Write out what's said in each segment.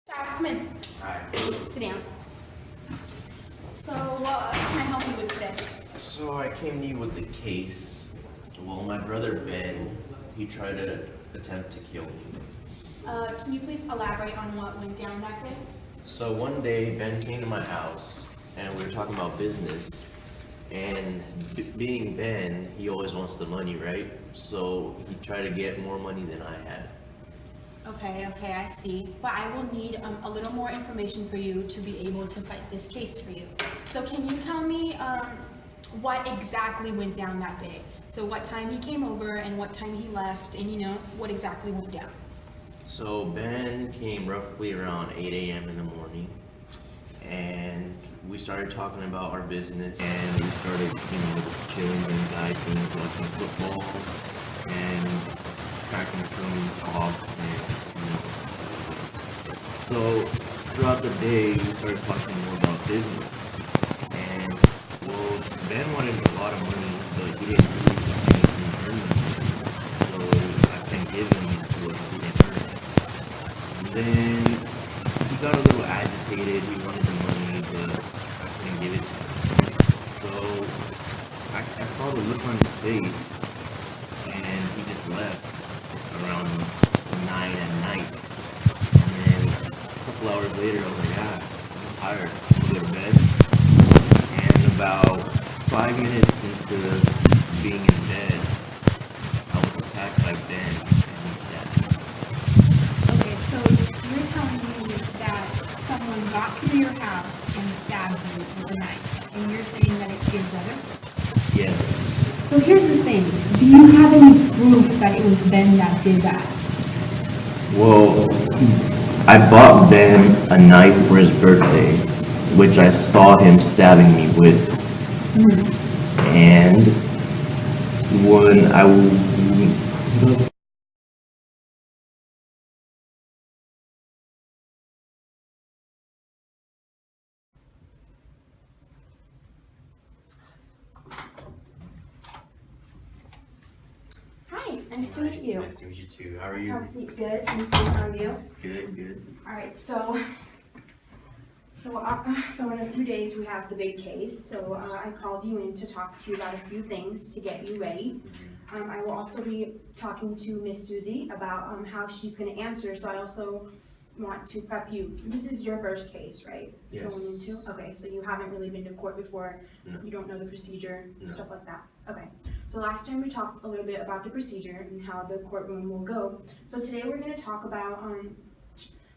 Travis, come in. Hi. Sit down. So, what can I help you with today? So I came to you with the case. Well, my brother Ben, he tried to attempt to kill me. Can you please elaborate on what went down that day? So one day Ben came to my house and we were talking about business. And being Ben, he always wants the money, right? So he tried to get more money than I had. Okay, I see. But I will need a little more information for you to be able to fight this case for you. So, can you tell me what exactly went down that day? So, what time he came over and what time he left, and what exactly went down? So Ben came roughly around 8 a.m. in the morning, and we started talking about our business, and we started, chilling and vibing, watching football, and cracking some talk, and so throughout the day, we started talking more about business, and well, Ben wanted a lot of money, but he didn't really want anything to earn money, so I couldn't give him what he didn't earn. And then he got a little agitated. He wanted the money, but I couldn't give it to him. So I saw the look on his face, and he just left around 9 at night. And then a couple hours later, I was like, I'm tired. I'm gonna go to bed. And about 5 minutes into being in bed, I was attacked by Ben, and he stabbed me. Okay, so you're telling me that someone got to your house and stabbed you with a knife, and you're saying that it's your brother? Yes. So here's the thing, do you have any proof that it was Ben that did that? Well, I bought Ben a knife for his birthday, which I saw him stabbing me with. And when Hi, nice to meet you. Nice to meet you too. How are you? Have a seat. Good, thank you. How are you? Good. All right, so in a few days we have the big case. So I called you in to talk to you about a few things to get you ready. I will also be talking to Miss Susie about how she's going to answer. So I also want to prep you. This is your first case, right? Yes. Going into? Okay, so you haven't really been to court before. No. You don't know the procedure, No. stuff like that. Okay. So last time we talked a little bit about the procedure and how the courtroom will go. So today we're going to talk about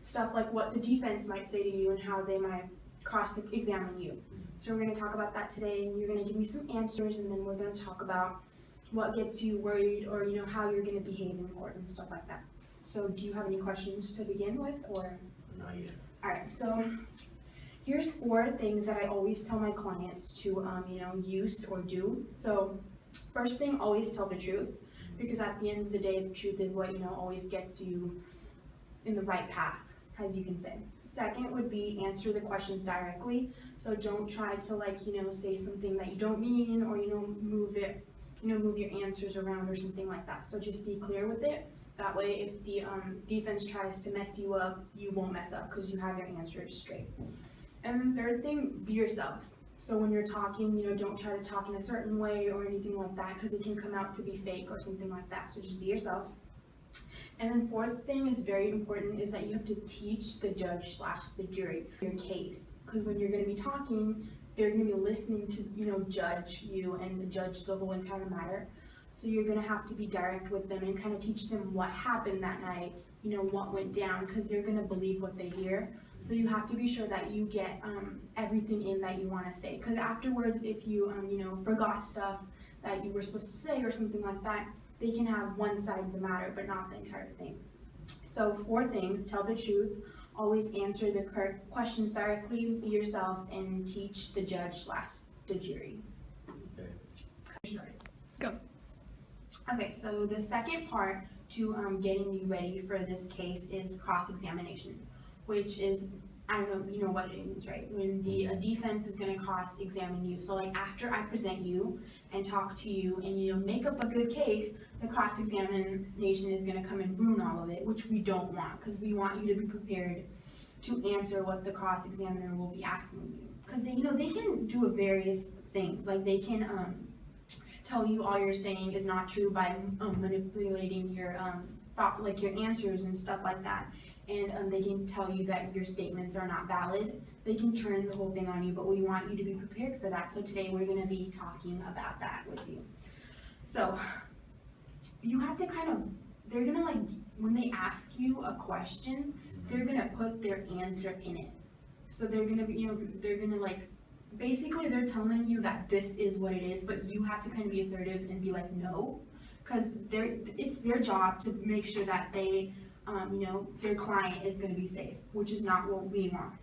stuff like what the defense might say to you and how they might cross-examine you. So we're going to talk about that today, and you're going to give me some answers, and then we're going to talk about what gets you worried, or how you're going to behave in court and stuff like that. So do you have any questions to begin with, or? Not yet. All right, so here's 4 things that I always tell my clients to use or do. So first thing, always tell the truth, because at the end of the day, the truth is what always gets you in the right path, as you can say. Second would be answer the questions directly. So don't try to say something that you don't mean, or move your answers around or something like that. So just be clear with it. That way, if the defense tries to mess you up, you won't mess up because you have your answers straight. And then third thing, be yourself. So when you're talking, don't try to talk in a certain way or anything like that, because it can come out to be fake or something like that. So just be yourself. And then fourth thing is very important, is that you have to teach the judge / the jury your case, because when you're going to be talking, they're going to be listening to judge you and judge the whole entire matter. So you're going to have to be direct with them and kind of teach them what happened that night, what went down, because they're going to believe what they hear. So you have to be sure that you get everything in that you want to say, because afterwards, if you forgot stuff that you were supposed to say or something like that, they can have one side of the matter but not the entire thing. So 4 things: tell the truth, always answer the correct questions directly, be yourself, and teach the judge / the jury. Okay. Go. Okay, so the second part to getting you ready for this case is cross-examination, which is, I don't know, you know what it means, right? When the defense is going to cross-examine you. So like after I present you and talk to you and make up a good case, the cross-examination is going to come and ruin all of it, which we don't want, because we want you to be prepared to answer what the cross-examiner will be asking you. Because they can do various things, like they can tell you all you're saying is not true by manipulating your thought, like your answers and stuff like that. And they can tell you that your statements are not valid. They can turn the whole thing on you, but we want you to be prepared for that. So today we're going to be talking about that with you. So you have to they're going to, like, when they ask you a question, they're going to put their answer in it. So they're going to be, they're going to, like, basically they're telling you that this is what it is, but you have to kind of be assertive and be like, no, because it's their job to make sure that they, their client is going to be safe, which is not what we want.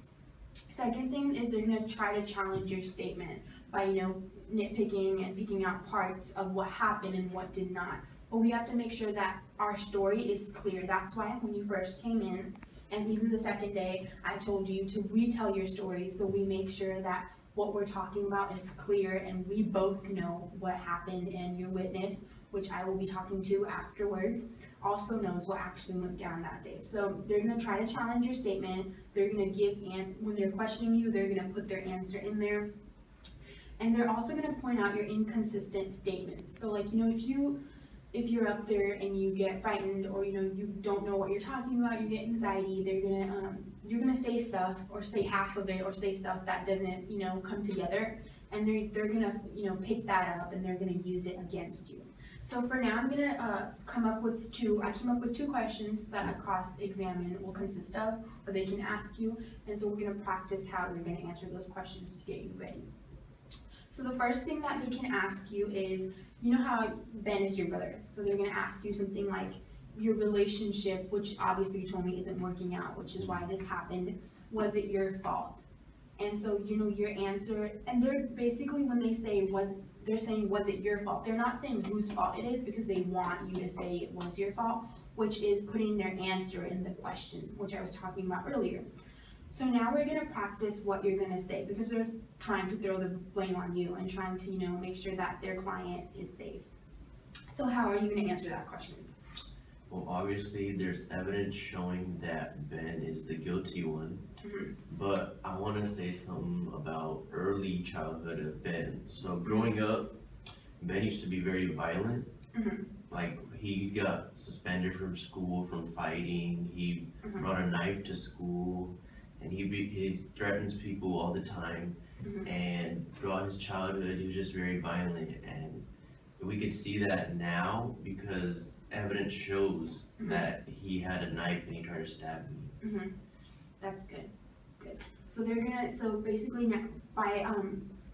Second thing is they're going to try to challenge your statement by, nitpicking and picking out parts of what happened and what did not. But we have to make sure that our story is clear. That's why when you first came in, and even the second day, I told you to retell your story, so we make sure that what we're talking about is clear and we both know what happened, and your witness, which I will be talking to afterwards, also knows what actually went down that day. So they're going to try to challenge your statement. They're going to when they're questioning you, they're going to put their answer in there. And they're also going to point out your inconsistent statements. So, like, if you're up there and you get frightened, or you don't know what you're talking about, you get anxiety, you're gonna say stuff, or say half of it, or say stuff that doesn't come together, and they're gonna pick that up and they're gonna use it against you. So for now, I'm gonna come up with two questions that a cross-examine will consist of, or they can ask you, and so we're gonna practice how you're gonna answer those questions to get you ready. So the first thing that they can ask you is, how Ben is your brother. So they're going to ask you something like your relationship, which obviously you told me isn't working out, which is why this happened. Was it your fault? And so, your answer, and they're basically, when they say they're saying, was it your fault? They're not saying whose fault it is, because they want you to say it was your fault, which is putting their answer in the question, which I was talking about earlier. So now we're going to practice what you're going to say, because they're trying to throw the blame on you and trying to, make sure that their client is safe. So how are you going to answer that question? Well, obviously, there's evidence showing that Ben is the guilty one, but I want to say something about early childhood of Ben. So growing up, Ben used to be very violent. Like, he got suspended from school from fighting. He brought a knife to school. And he threatens people all the time, and throughout his childhood, he was just very violent, and we could see that now because evidence shows that he had a knife and he tried to stab me. That's good. So basically now, by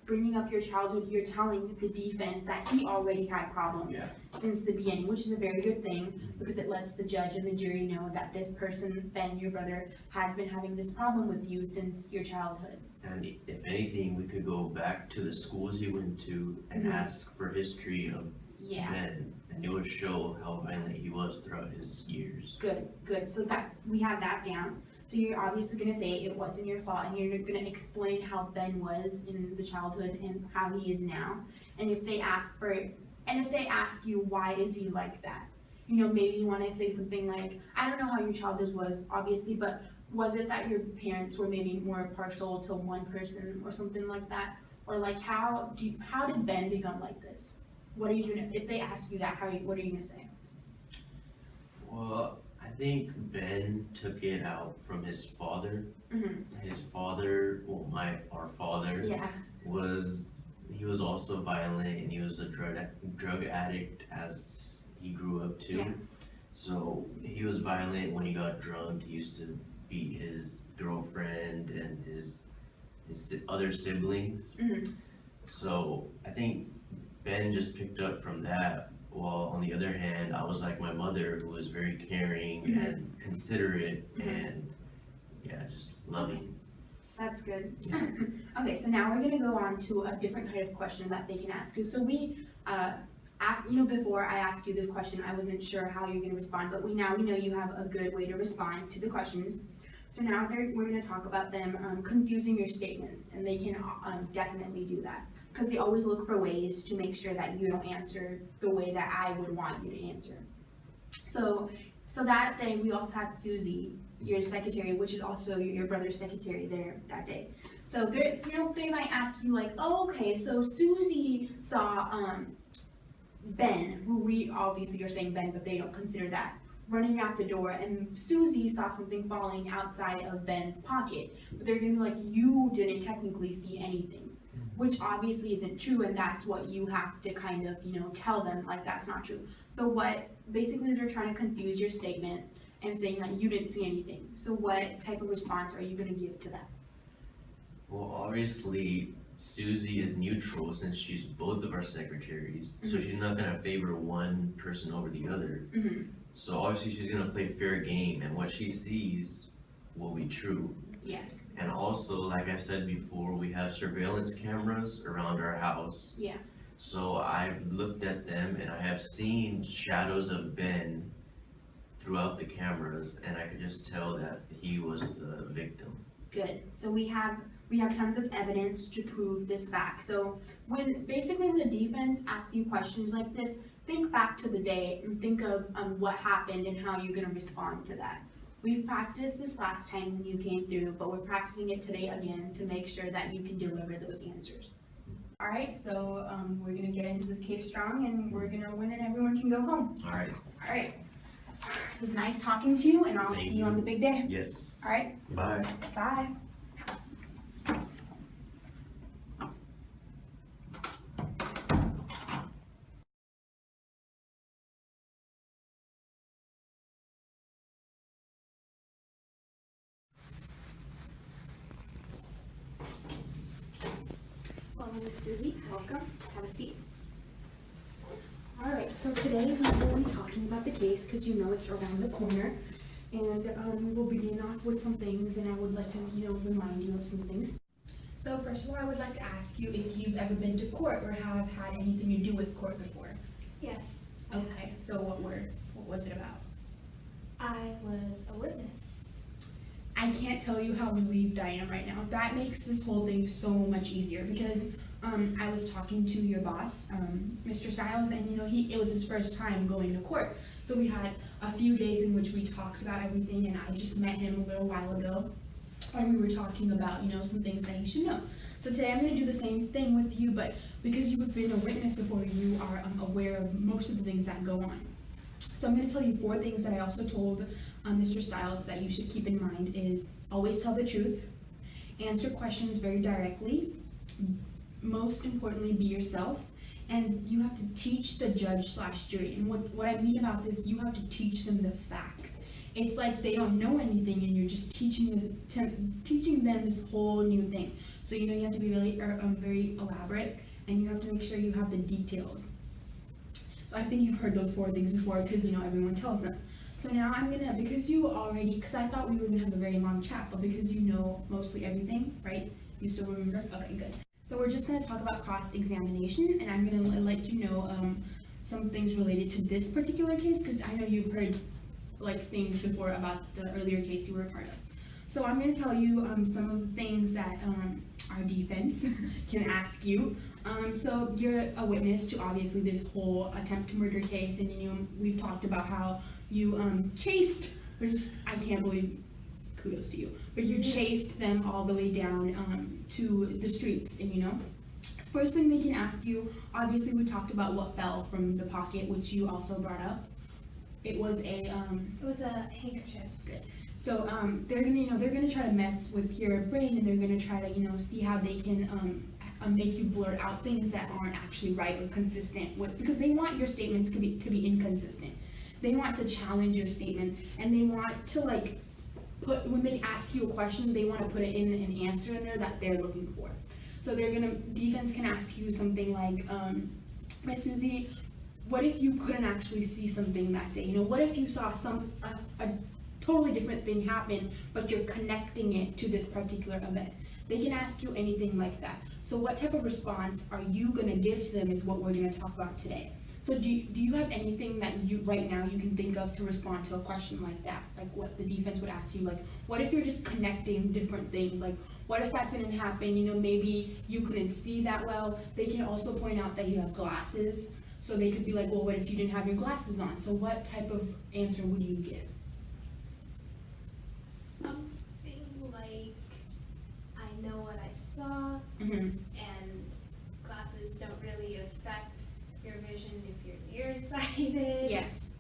bringing up your childhood, you're telling the defense that he already had problems since the beginning, which is a very good thing, because it lets the judge and the jury know that this person, Ben, your brother, has been having this problem with you since your childhood. And if anything, we could go back to the schools he went to and ask for history of Ben, and it would show how violent he was throughout his years. Good. So that we have that down. So you're obviously going to say it wasn't your fault, and you're going to explain how Ben was in the childhood and how he is now. And if they ask you, why is he like that? Maybe you want to say something like, I don't know how your childhood was, obviously, but was it that your parents were maybe more partial to one person or something like that? Or like, how did Ben become like this? What are you going to, if they ask you that, what are you going to say? Well, I think Ben took it out from his father. His father, our father, he was also violent, and he was a drug addict as he grew up too. So he was violent. When he got drunk, he used to beat his girlfriend and his other siblings. So I think Ben just picked up from that. While on the other hand, I was like my mother, who was very caring and considerate and just loving. That's good. Okay, so now we're gonna go on to a different kind of question that they can ask you. So before I asked you this question, I wasn't sure how you're gonna respond, but we know you have a good way to respond to the questions. So now we're gonna talk about them confusing your statements, and they can definitely do that, because they always look for ways to make sure that you don't answer the way that I would want you to answer. So So that day, we also had Susie, your secretary, which is also your brother's secretary there that day. So they, they might ask you like, oh, okay, so Susie saw, Ben, who we obviously are saying Ben, but they don't consider that, running out the door, and Susie saw something falling outside of Ben's pocket. But they're gonna be like, you didn't technically see anything, which obviously isn't true, and that's what you have to kind of, tell them, like, that's not true. So basically they're trying to confuse your statement and saying that you didn't see anything. So what type of response are you gonna give to that? Well, obviously, Susie is neutral since she's both of our secretaries, so Mhm. she's not gonna favor one person over the other. Mm-hmm. So obviously, she's gonna play fair game, and what she sees will be true. Yes. And also, like I said before, we have surveillance cameras around our house. Yeah. So I've looked at them and I have seen shadows of Ben throughout the cameras, and I could just tell that he was the victim. Good. So we have tons of evidence to prove this back. So when the defense asks you questions like this, think back to the day and think of what happened and how you're gonna respond to that. We've practiced this last time when you came through, but we're practicing it today again to make sure that you can deliver those answers. All right, so we're gonna get into this case strong and we're gonna win and everyone can go home. All right. All right. It was nice talking to you, and I'll Thank see you on the big day. Yes. All right, Bye. bye. Well, Miss Susie, welcome. Have a seat. All right, so today we will be talking about the case because it's around the corner, and we'll begin off with some things, and I would like to, remind you of some things. So first of all, I would like to ask you if you've ever been to court or have had anything to do with court before. Yes. Okay, so what was it about? I was a witness. I can't tell you how relieved I am right now. That makes this whole thing so much easier because I was talking to your boss, Mr. Stiles, and it was his first time going to court. So we had a few days in which we talked about everything, and I just met him a little while ago, and we were talking about some things that you should know. So today I'm going to do the same thing with you, but because you've been a witness before, you are aware of most of the things that go on. So I'm going to tell you 4 things that I also told Mr. Stiles that you should keep in mind is always tell the truth, answer questions very directly, most importantly be yourself, and you have to teach the judge/jury. And what I mean about this, you have to teach them the facts. It's like they don't know anything and you're just teaching them this whole new thing. So you have to be really very elaborate, and you have to make sure you have the details. So I think you've heard those 4 things before because everyone tells them. So now because I thought we were gonna have a very long chat, but because you know mostly everything, right? You still remember? Okay, good. So we're just gonna talk about cross-examination, and I'm gonna let you know some things related to this particular case because I know you've heard things before about the earlier case you were a part of. So I'm gonna tell you some of the things that our defense can ask you. So you're a witness to obviously this whole attempt to murder case, and we've talked about how you chased, I can't believe, kudos to you, but you chased them all the way down to the streets, and first thing they can ask you, obviously we talked about what fell from the pocket, which you also brought up. It was a It was a handkerchief. Good. So they're gonna try to mess with your brain, and they're gonna try to see how they can make you blurt out things that aren't actually right or consistent with, because they want your statements to be inconsistent. They want to challenge your statement, and they want to when they ask you a question, they want to put it in an answer in there that they're looking for. So defense can ask you something like, Miss Susie, what if you couldn't actually see something that day? What if you saw a totally different thing happen, but you're connecting it to this particular event? They can ask you anything like that. So what type of response are you gonna give to them is what we're gonna talk about today. So do you have anything that right now you can think of to respond to a question like that? Like what the defense would ask you, what if you're just connecting different things? What if that didn't happen? Maybe you couldn't see that well. They can also point out that you have glasses. So they could be like, well, what if you didn't have your glasses on? So what type of answer would you give? Something like, I know what I saw, Mm-hmm. and glasses don't really affect your vision if you're nearsighted. Yes.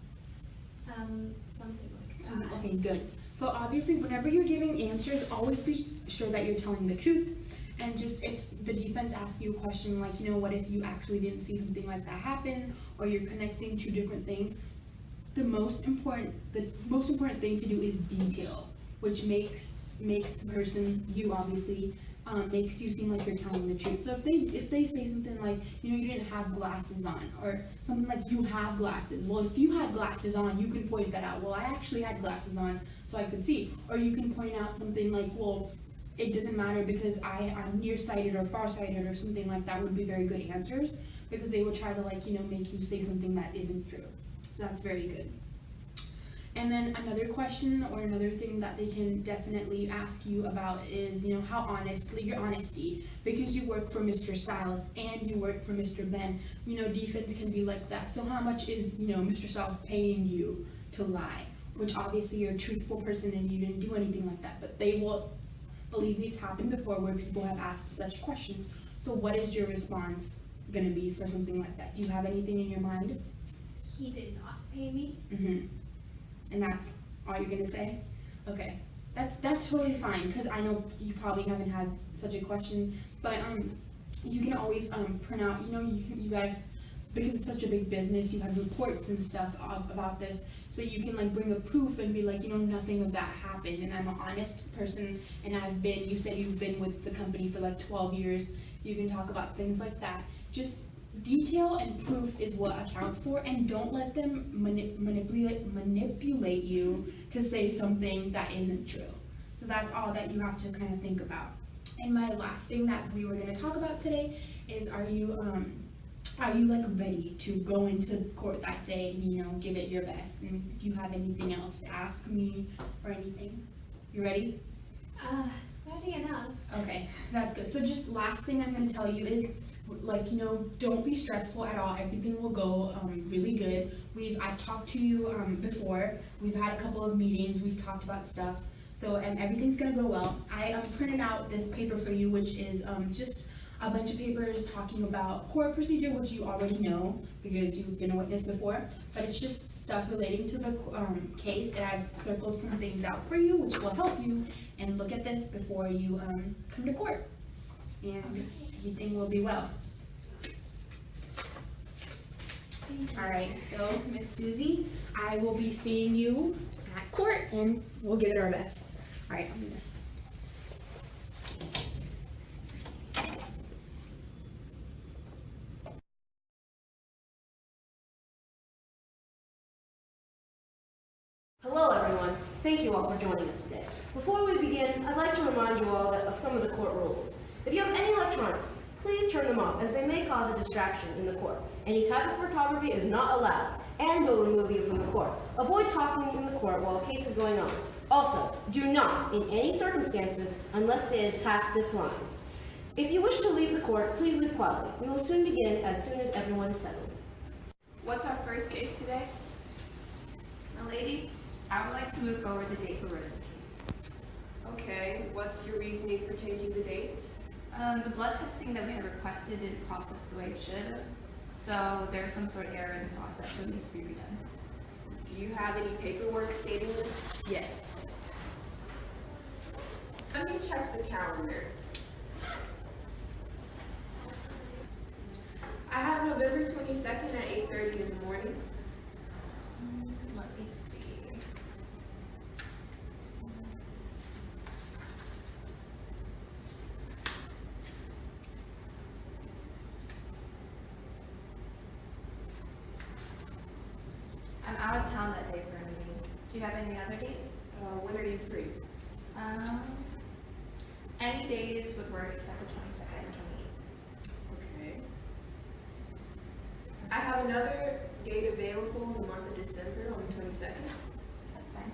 Something like So, that. okay, good. So obviously, whenever you're giving answers, always be sure that you're telling the truth. And just if the defense asks you a question like, what if you actually didn't see something like that happen, or you're connecting two different things, the most important thing to do is detail, which makes the person, you obviously, makes you seem like you're telling the truth. So if they say something like, you didn't have glasses on, or something like you have glasses. Well, if you had glasses on, you can point that out. Well, I actually had glasses on so I could see. Or you can point out something like, well, it doesn't matter because I'm nearsighted or farsighted or something like that would be very good answers, because they will try to make you say something that isn't true. So that's very good. And then another question or another thing that they can definitely ask you about is, how honestly, your honesty, because you work for Mr. Styles and you work for Mr. Ben, defense can be like that. So how much is, Mr. Styles paying you to lie? Which obviously you're a truthful person and you didn't do anything like that, but they will, believe me, it's happened before where people have asked such questions. So what is your response gonna be for something like that? Do you have anything in your mind? He did not pay me. Mm-hmm. And that's all you're gonna say? Okay, that's totally fine, because I know you probably haven't had such a question, but you can always print out, you guys, because it's such a big business, you have reports and stuff about this, so you can bring a proof and be like, nothing of that happened, and I'm an honest person, and you said you've been with the company for 12 years, you can talk about things like that. Just detail and proof is what accounts for, and don't let them manipulate you to say something that isn't true. So that's all that you have to kind of think about. And my last thing that we were going to talk about today is, are you ready to go into court that day and give it your best? And if you have anything else to ask me or anything, you ready? Ready enough. Okay, that's good. So just last thing I'm going to tell you is, don't be stressful at all. Everything will go really good. I've talked to you before. We've had a couple of meetings. We've talked about stuff. So, and everything's going to go well. I printed out this paper for you, which is just a bunch of papers talking about court procedure, which you already know because you've been a witness before. But it's just stuff relating to the case, and I've circled some things out for you, which will help you. And look at this before you come to court. And everything will be well. Alright, so Miss Susie, I will be seeing you at court and we'll give it our best. Alright, I'm gonna. Hello everyone, thank you all for joining us today. Before we begin, I'd like to remind you all of some of the court rules. If you have any electronics, please turn them off as they may cause a distraction in the court. Any type of photography is not allowed and will remove you from the court. Avoid talking in the court while a case is going on. Also, do not, in any circumstances, unless stated past this line. If you wish to leave the court, please leave quietly. We will soon begin as soon as everyone is settled. What's our first case today? My lady, I would like to move forward the date for written. Okay, what's your reasoning for changing the dates? The blood testing that we had requested didn't process the way it should have, so there's some sort of error in the process, so it needs to be redone. Do you have any paperwork stating this? Yes. Let me check the calendar. I have November 22nd at 8:30 in the morning. Let me see. I'm out of town that day for a meeting. Do you have any other date? When are you free? Any days would work except the 22nd or 28th. Okay. I have another date available in the month of December on the 22nd. That's fine.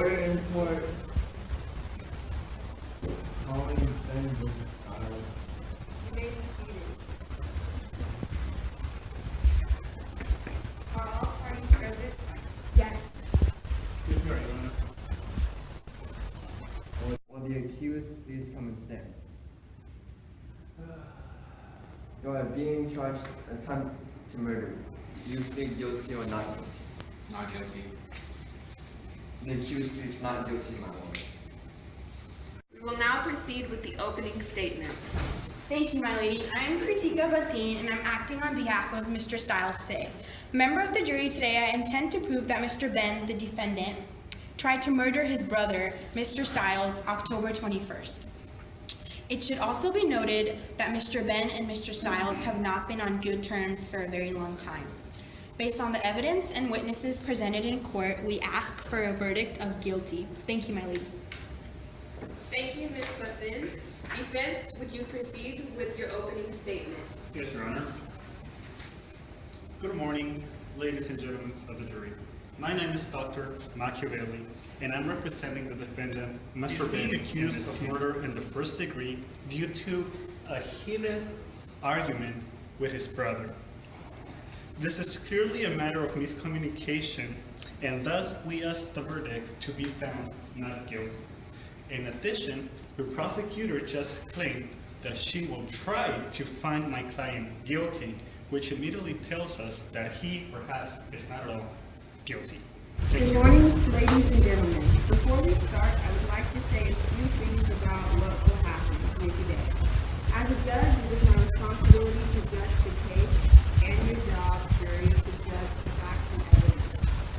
Order in court. Calling Ben versus Styles. You may be seated. Are all parties present? Yes. Yes, Your Honor. Will the accused please come and stand? You are being charged attempt to murder. Do you plead guilty or not guilty? Not guilty. The accused pleads not guilty, my lord. We will now proceed with the opening statements. Thank you, my lady. I am Kritika Basin, and I'm acting on behalf of Mr. Styles today. Member of the jury, today I intend to prove that Mr. Ben, the defendant, tried to murder his brother, Mr. Styles, October 21st. It should also be noted that Mr. Ben and Mr. Styles have not been on good terms for a very long time. Based on the evidence and witnesses presented in court, we ask for a verdict of guilty. Thank you, my lady. Thank you, Ms. Basin. Defense, would you proceed with your opening statement? Yes, Your Honor. Good morning, ladies and gentlemen of the jury. My name is Dr. Machiavelli, and I'm representing the defendant, Mr. Ben, accused of murder in the first degree due to a heated argument with his brother. This is clearly a matter of miscommunication, and thus we ask the verdict to be found not guilty. In addition, the prosecutor just claimed that she will try to find my client guilty, which immediately tells us that he, perhaps, is not at all guilty. Thank Good you. morning, ladies and gentlemen. Before we start, I would like to say a few things about what will happen here today. As a judge, it is my responsibility to judge the case, and your job, jury, is to judge the facts and evidence.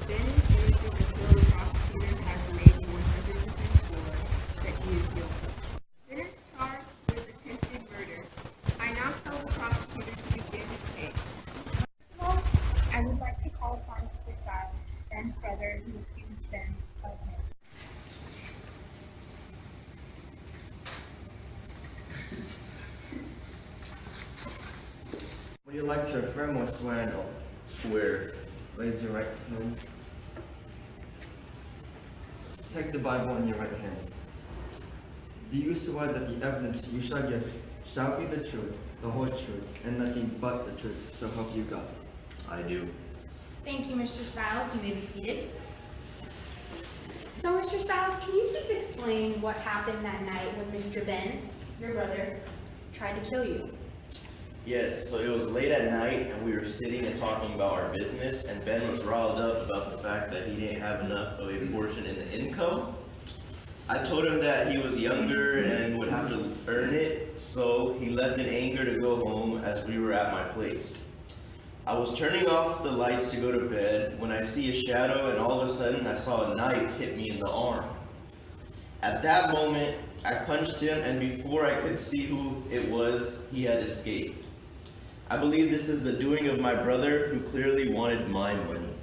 Ben is innocent until the prosecutor has made 100% sure that he is guilty. Ben is charged with attempted murder. I now tell the prosecutor to begin his case. First of all, I would like to call upon Mr. Styles, Ben's brother, who accused Ben of murder. Would you like to affirm or swear? No. Swear. Raise your right hand. Take the Bible in your right hand. Do you swear that the evidence you shall give shall be the truth, the whole truth, and nothing but the truth, so help you God? I do. Thank you, Mr. Styles. You may be seated. So, Mr. Styles, can you please explain what happened that night when Mr. Ben, your brother, tried to kill you? Yes, so it was late at night and we were sitting and talking about our business, and Ben was riled up about the fact that he didn't have enough of a portion in the income. I told him that he was younger and would have to earn it, so he left in anger to go home as we were at my place. I was turning off the lights to go to bed when I see a shadow, and all of a sudden I saw a knife hit me in the arm. At that moment, I punched him, and before I could see who it was, he had escaped. I believe this is the doing of my brother, who clearly wanted my money.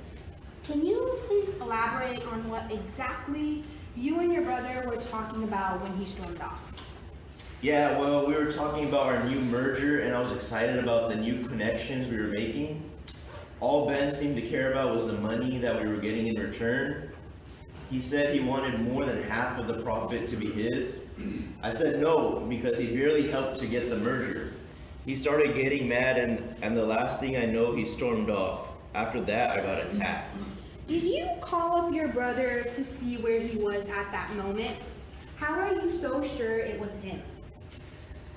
Can you please elaborate on what exactly you and your brother were talking about when he stormed off? Yeah, well, we were talking about our new merger, and I was excited about the new connections we were making. All Ben seemed to care about was the money that we were getting in return. He said he wanted more than half of the profit to be his. I said no, because he barely helped to get the merger. He started getting mad, and the last thing I know, he stormed off. After that, I got attacked. Did you call up your brother to see where he was at that moment? How are you so sure it was him?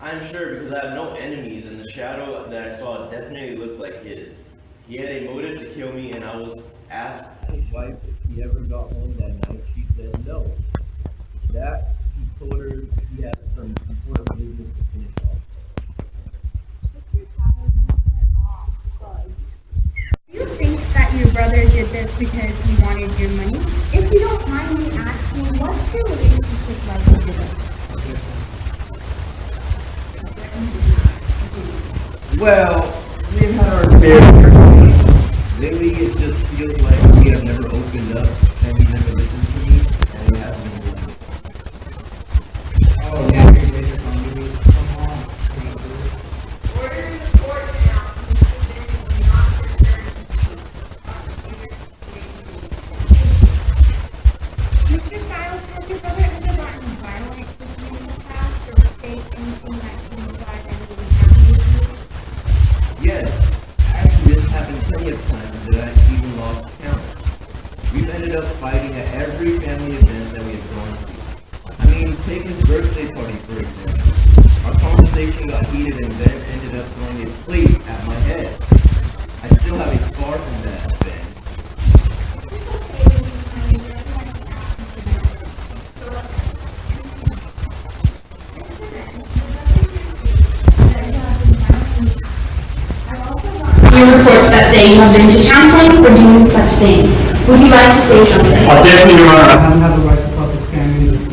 I'm sure because I have no enemies, and the shadow that I saw definitely looked like his. He had a motive to kill me, and I was asked his wife if he ever got home that night. She said no. That he told her he had some important business to finish off. Do you think that your brother did this because he wanted your money? If you don't mind me asking, what's your relationship like with your brother? Well, we've had our fair share of times. Lately, it just feels like we have never opened up, and he never listened to me, and we haven't been able to. Oh, yeah, you're waiting on me. Come on. Order in the court now. Mr. Ben is not returned to the prosecutor. Mr. take his birthday party, for example. Our conversation got heated and Ben ended up throwing a plate at my head. I still have a scar from that, Ben. Your reports that day you have been to counseling for doing such things. Would you like to say something? Objection, Your Honor. I don't have the right to public standing in this room.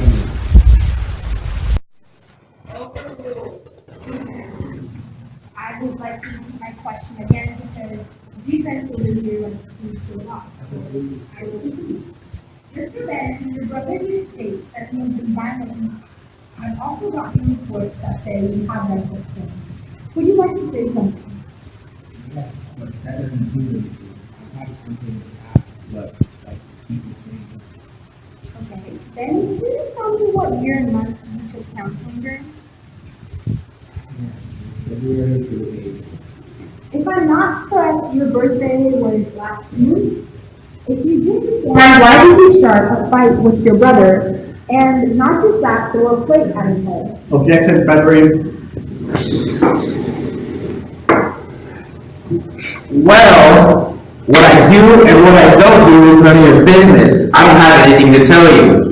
I would like to repeat my question again because defense will be here when it comes to the law. I will repeat. Mr. Ben, your brother did state that he has been violent. I've also gotten reports that say you have that thing. Would you like to say something? Yes, but that doesn't do it. I have something to ask, but like people think. Okay. Then, can you tell me what year and month you took counseling during? February to April. If I'm not correct, your birthday was last June. If you did, why did you start a fight with your brother? And not just that, throw a plate at his head. Objection, February. Well, what I do and what I don't do is none of your business. I don't have anything to tell you.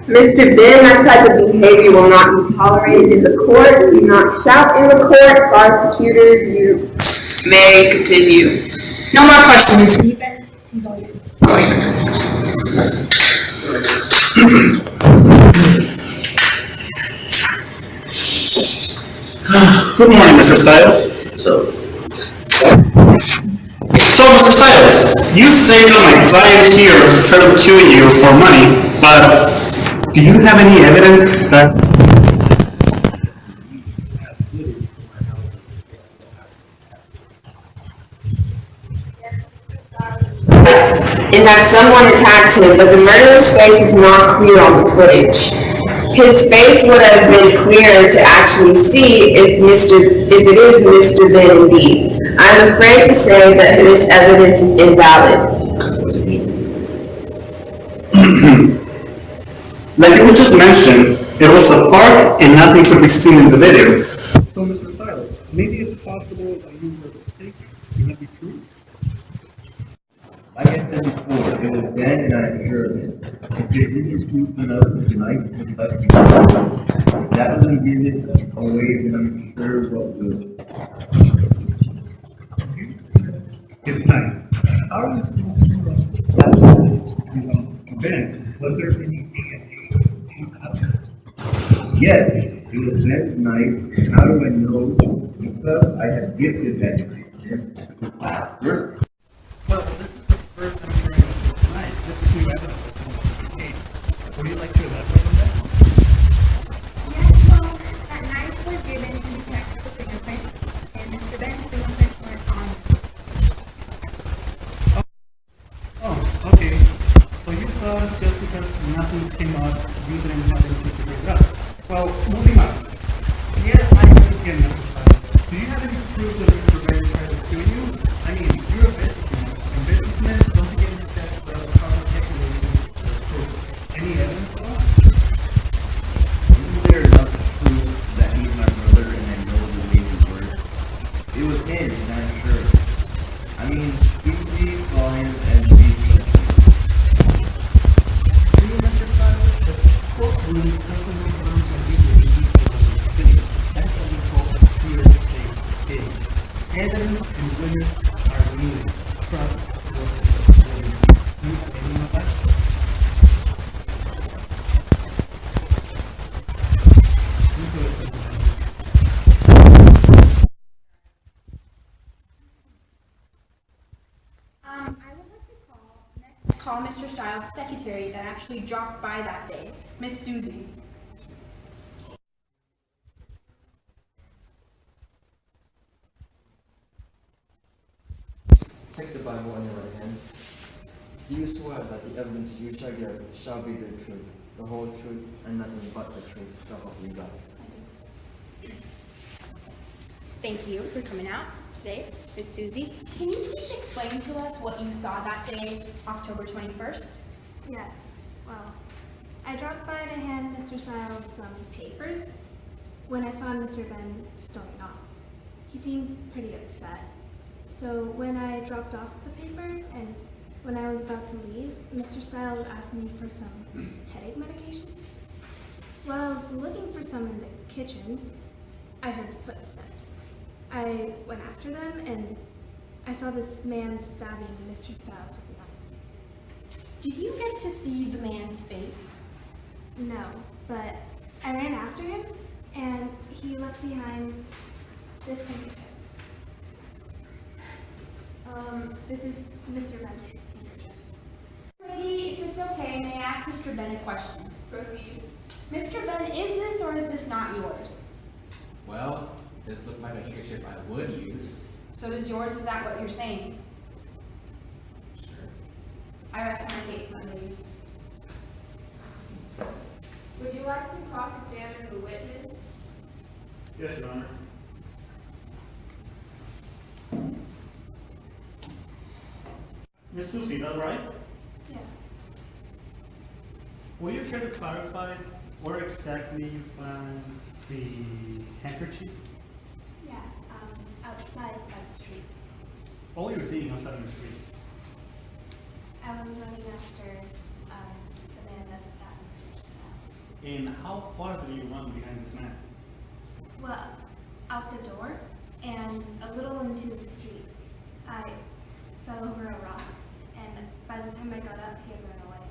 Mr. Ben, that type of behavior will not be tolerated in the court. Do not shout in the court. Prosecutors, you may continue. No more questions. Good morning, Mr. Stiles. So, Mr. Stiles, you say that my client here tried to kill you for money, but do you have any evidence that... And that someone attacked him, but the murderer's face is not clear on the footage. His face would have been clearer to actually see if it is Mr. Ben indeed. I'm afraid to say that this evidence is invalid. Like you just mentioned, it was a park and nothing could be seen in the video. So, Mr. Stiles, maybe it's possible that you were mistaken. Can that be true? Like I said before, it was Ben and I'm sure of it. If it isn't proof enough tonight to let you know, that doesn't give it away, then I'm sure what will. It's nice. How are you supposed to Ben, was there any DNA? Yes, it was Ben's night, and how do I know? Because I have gifted that night. Well, this is the first time hearing of this tonight. This is new evidence that's on the case. Would you like to elaborate on that? Yes, well, that knife was given to detect the fingerprints, and Mr. Ben's fingerprints were on it. Oh, okay. So you thought just because nothing came out, you didn't have anything to figure it out. Well, moving on. Yes, I understand, Mr. Stiles. Do you have any proof that Mr. Ben tried to kill you? I mean, you're a businessman, and businessmen don't get into that public declaration or proof. Any evidence at all? Isn't there enough proof that he's my brother and I know the way he works? It was him, and I'm sure. I mean, Susie saw him and she trusted him. Do you, Mr. Stiles, the courtroom doesn't make room for people to be city. That's what we call a clear state case. Evidence and witness are needed. Trust was needed. Do you have any of that? You go ahead, Mr. Stiles. I would like to call Mr. Stiles' secretary that actually dropped by that day, Miss Susie. Take the Bible in your right hand. Do you swear that the evidence you shall give shall be the truth, the whole truth, and nothing but the truth, so help you God? Thank you for coming out today, Miss Susie. Can you please explain to us what you saw that day, October 21st? Yes, well, I I dropped by to hand Mr. Stiles some papers when I saw Mr. Ben storming off. He seemed pretty upset. So when I dropped off the papers and when I was about to leave, Mr. Stiles asked me for some headache medication. While I was looking for some in the kitchen, I heard footsteps. I went after them and I saw this man stabbing Mr. Stiles with a knife. Did you get to see the man's face? No, but I ran after him and he left behind this handkerchief. This is Mr. Ben's handkerchief. Lady, if it's okay, may I ask Mr. Ben a question? Proceed. Mr. Ben, is this or is this not yours? Well, this looked like a handkerchief I would use. So is yours, is that what you're saying? Sure. I rest my case, my lady. Would you like to cross-examine the witness? Yes, Your Honor. Miss Susie, is that right? Yes. Will you care to clarify where exactly you found the handkerchief? Yeah, outside by the street. What were you doing outside on the street? I was running after the man that stabbed Mr. Stiles. And how far did you run behind this man? Well, out the door and a little into the street. I fell over a rock, and by the time I got up, he had run away.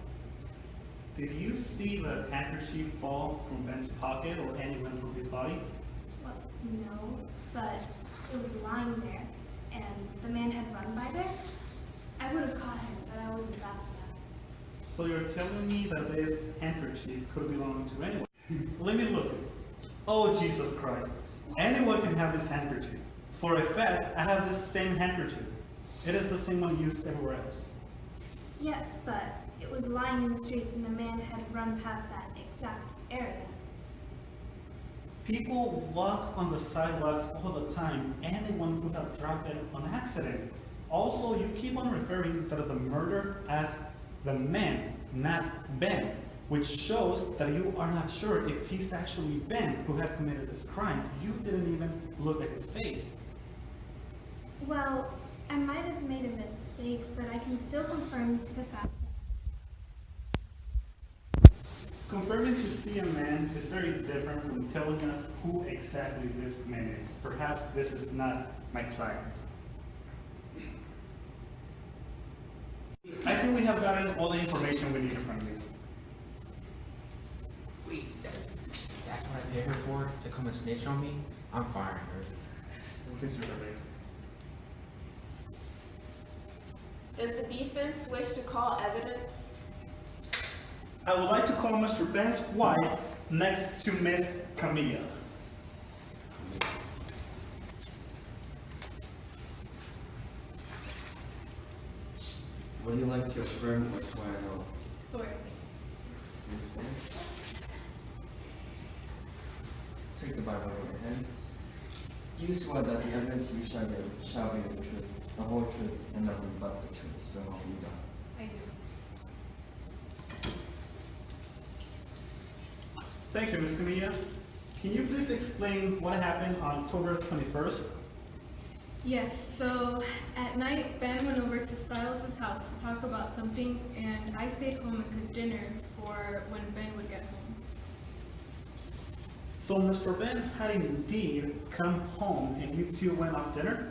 Did you see the handkerchief fall from Ben's pocket or anywhere from his body? Well, no, but it was lying there, and the man had run by there. I would have caught him, but I wasn't fast enough. So you're telling me that this handkerchief could belong to anyone? Let me look. Oh, Jesus Christ. Anyone can have this handkerchief. For a fact, I have this same handkerchief. It is the same one used everywhere else. Yes, but it was lying in the streets, and the man had run past that exact area. People walk on the sidewalks all the time. Anyone could have dropped it on accident. Also, you keep on referring to the murder as the man, not Ben, which shows that you are not sure if he's actually Ben who had committed this crime. You didn't even look at his face. Well, I might have made a mistake, but I can still confirm to the fact. Confirming to see a man is very different from telling us who exactly this man is. Perhaps this is not my client. I think we have gotten all the information we needed from you. Wait, that's what I paid her for? To come and snitch on me? I'm firing her. Mr. Hervey. Does the defense wish to call evidence? I would like to call Mr. Ben's wife next to Miss Camilla. Would you like to affirm or swear an oath? Swear. Please stand. Take the Bible in your hand. Do you swear that the evidence you shall give shall be the truth, the whole truth, and nothing but the truth, so help you God? I do. Thank you, Ms. Camilla. Can you please explain what happened on October 21st? Yes, so at night, Ben went over to Stiles' house to talk about something, and I stayed home and cooked dinner for when Ben would get home. So Mr. Ben had indeed come home and you two went off dinner?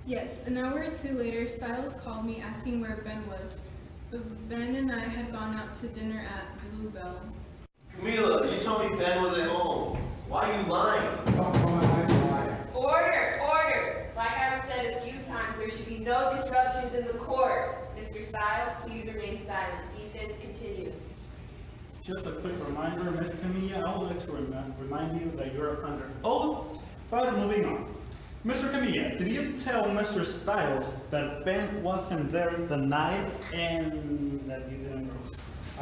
Yes, an hour or two later, Stiles called me asking where Ben was. But Ben and I had gone out to dinner at Bluebell. Camila, you told me Ben was at home. Why are you lying? Order, order. Like I've said a few times, there should be no disruptions in the court. Mr. Stiles, please remain silent. Defense continue. Just a quick reminder, Ms. Camilla, I would like to remind you that you're under oath. Further moving on. Mr. Camilla, did you tell Mr. Stiles that Ben wasn't there the night and that you didn't know?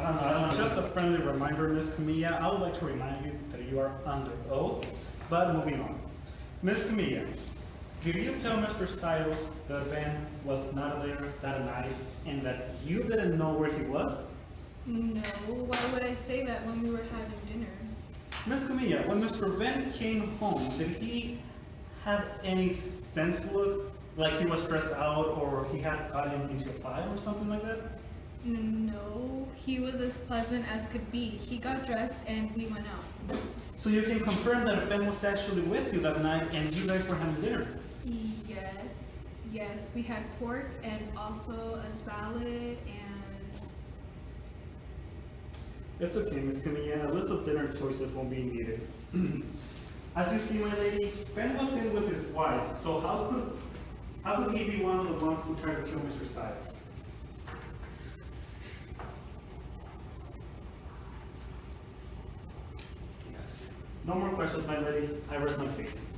I don't know. Just a friendly reminder, Ms. Camilla, I would like to remind you that you are under oath. But moving on. Ms. Camilla, did you tell Mr. Stiles that Ben was not there that night and that you didn't know where he was? No, why would I say that when we were having dinner? Miss Camilla, when Mr. Ben came home, did he have any sense look? Like he was stressed out or he had gotten into a fight or something like that? No, he was as pleasant as could be. He got dressed and we went out. So you can confirm that Ben was actually with you that night and you guys were having dinner? Yes, we had pork and also a salad and... It's okay, Miss Camilla. A list of dinner choices won't be needed. As you see, my lady, Ben was in with his wife, so how could he be one of the ones who tried to kill Mr. Stiles? No more questions, my lady. I rest my case.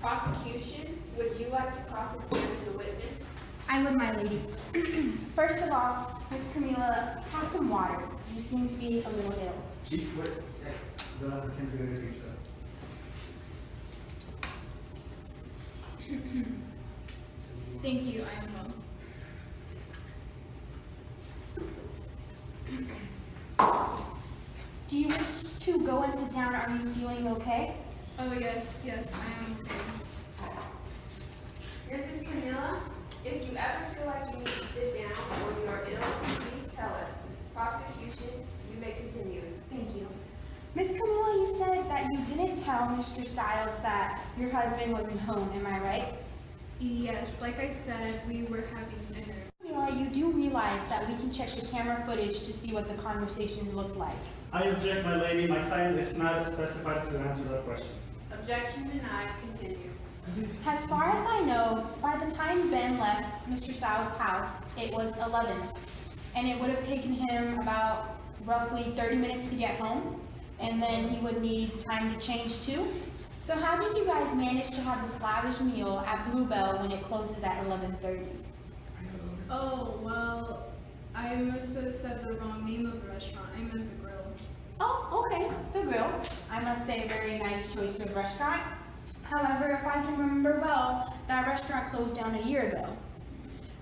Prosecution, would you like to cross-examine the witness? I would, my lady. First of all, Miss Camilla, have some water. You seem to be a little ill. Thank you, I am well. Do you wish to go and sit down? Are you feeling okay? Oh yes, I am okay. Mrs. Camilla, if you ever feel like you need to sit down or you are ill, please tell us. Prosecution, you may continue. Thank you. Miss Camilla, you said that you didn't tell Mr. Stiles that your husband wasn't home, am I right? Yes, like I said, we were having dinner. Camilla, you do realize that we can check the camera footage to see what the conversation looked like. I object, my lady. My client is not specified to answer that question. Objection denied. Continue. As far as I know, by the time Ben left Mr. Stiles' house, it was 11, and it would have taken him about roughly 30 minutes to get home, and then he would need time to change too. So how did you guys manage to have this lavish meal at Bluebell when it closes at 11:30? Oh, well, I must have said the wrong name of the restaurant. I meant the grill. Oh, okay, the grill. I must say, very nice choice of restaurant. However, if I can remember well, that restaurant closed down a year ago.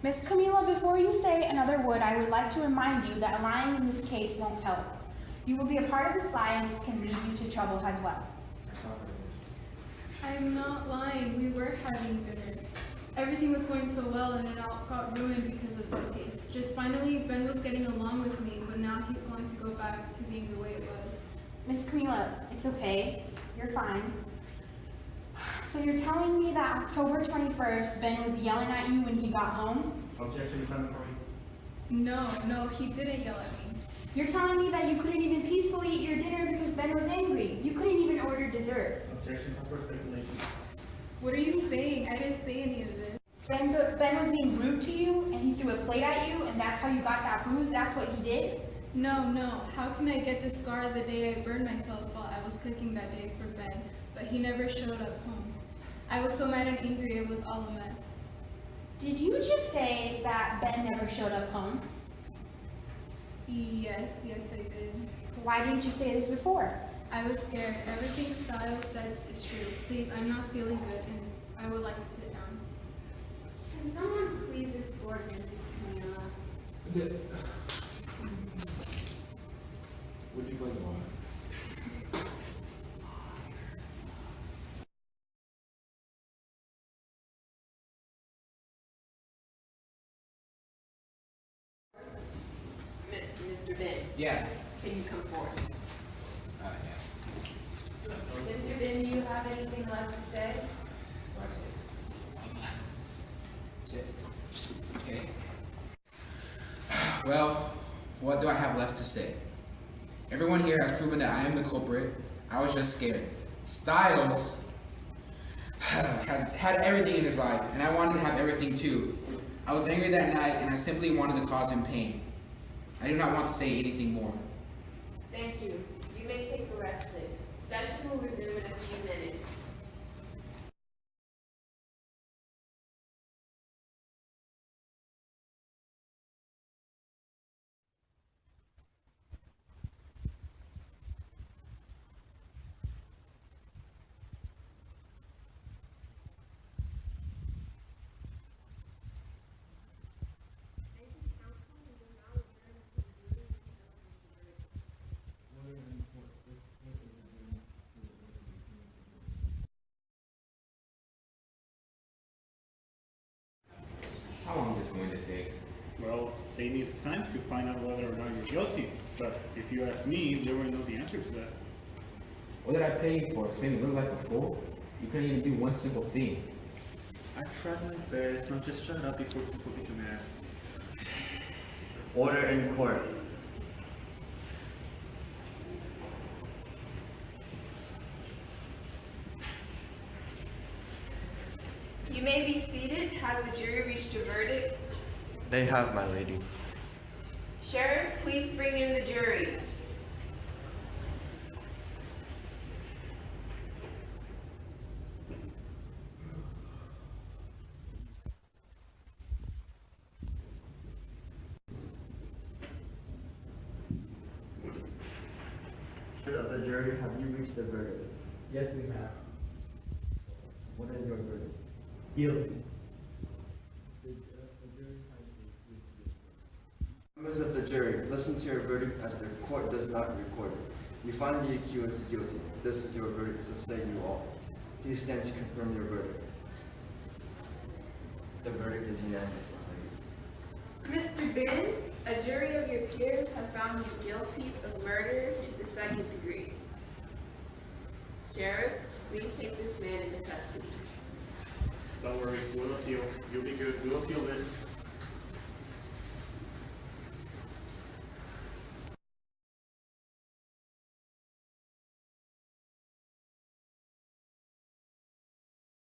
Miss Camilla, before you say another word, I would like to remind you that lying in this case won't help. You will be a part of this lie, and this can lead you to trouble as well. I'm not lying. We were having dinner. Everything was going so well, and it all got ruined because of this case. Just finally, Ben was getting along with me, but now he's going to go back to being the way it was. Miss Camilla, it's okay. You're fine. So you're telling me that October 21st, Ben was yelling at you when he got home? Objection, defamatory. No, he didn't yell at me. You're telling me that you couldn't even peacefully eat your dinner because Ben was angry. You couldn't even order dessert. Objection, for speculation. What are you saying? I didn't say any of this. Ben was being rude to you, and he threw a plate at you, and that's how you got that bruise? That's what he did? No. How can I get the scar the day I burned myself while I was cooking that day for Ben? But he never showed up home. I was so mad and angry, it was all a mess. Did you just say that Ben never showed up home? Yes, I did. Why didn't you say this before? I was scared. Everything Stiles said is true. Please, I'm not feeling good, and I would like to sit down. Can someone please escort Mrs. Camilla? Would you bring the water? Mr. Ben, Yeah. can you come forward? Yeah. Mr. Ben, do you have anything left to say? Sit. Okay. Well, what do I have left to say? Everyone here has proven that I am the culprit. I was just scared. Stiles had everything in his life, and I wanted to have everything too. I was angry that night, and I simply wanted to cause him pain. I do not want to say anything more. Thank you. You may take a respite. Session will resume in a few minutes. they need time to find out whether or not you're guilty. But if you ask me, they wouldn't know the answer to that. What did I pay you for? To make me look like a fool? You couldn't even do one simple thing. I tried my best. Now just shut up before people get you mad. Order in court. You may be seated. Has the jury reached a verdict? They have, my lady. Sheriff, please bring in the jury. Of the jury, have you reached a verdict? Yes, we have. What is your verdict? Guilty. Members of the jury, listen to your verdict as the court does not record it. You find the accused guilty. This is your verdict, so say you all. Please stand to confirm your verdict. The verdict is unanimous. Mr. Ben, a jury of your peers have found you guilty of murder to the 2nd degree. Sheriff, please take this man into custody. Don't worry, we'll appeal. You'll be good. We'll appeal this.